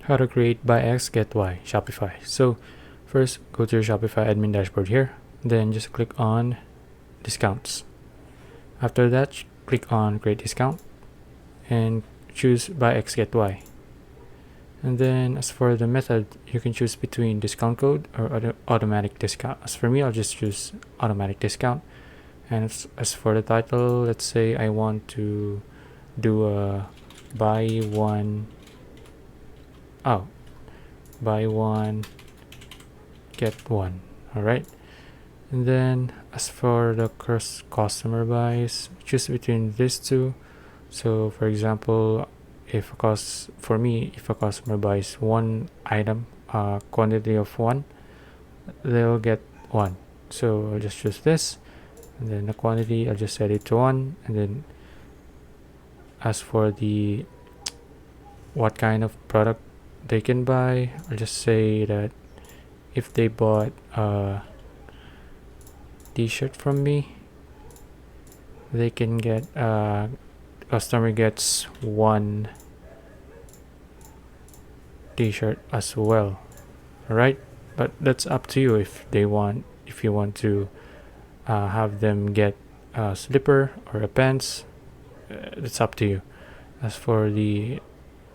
How to create buy X get Y Shopify. So first, go to your Shopify admin dashboard here, then just click on discounts. After that, click on create discount and choose buy X get Y. And then as for the method, you can choose between discount code or automatic discount. As for me, I'll just choose automatic discount. And as for the title, let's say I want to do a buy one get one. All right. And then as for the customer buys, choose between these two. So for example, if a customer buys one item, quantity of one, they'll get one. So I'll just choose this, and then the quantity, I'll just set it to 1. And then as for the what kind of product they can buy, I'll just say that if they bought a t-shirt from me, they can get customer gets one t-shirt as well. All right, but that's up to you. If you want to have them get a slipper or a pants, it's up to you. As for the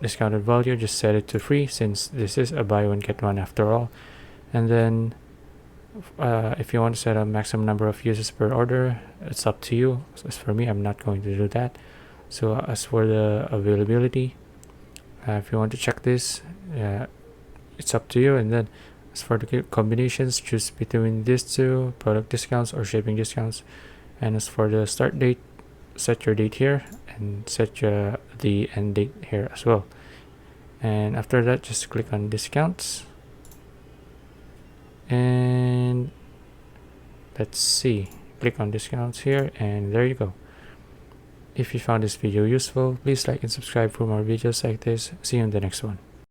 discounted value, just set it to free, since this is a buy one get one after all. And then if you want to set a maximum number of users per order, it's up to you. As for me, I'm not going to do that. So as for the availability, if you want to check this, it's up to you. And then as for the combinations, choose between these two, product discounts or shipping discounts. And as for the start date, set your date here and set the end date here as well. And after that, just click on discounts. And let's see, click on discounts here, and there you go. If you found this video useful, please like and subscribe for more videos like this. See you in the next one.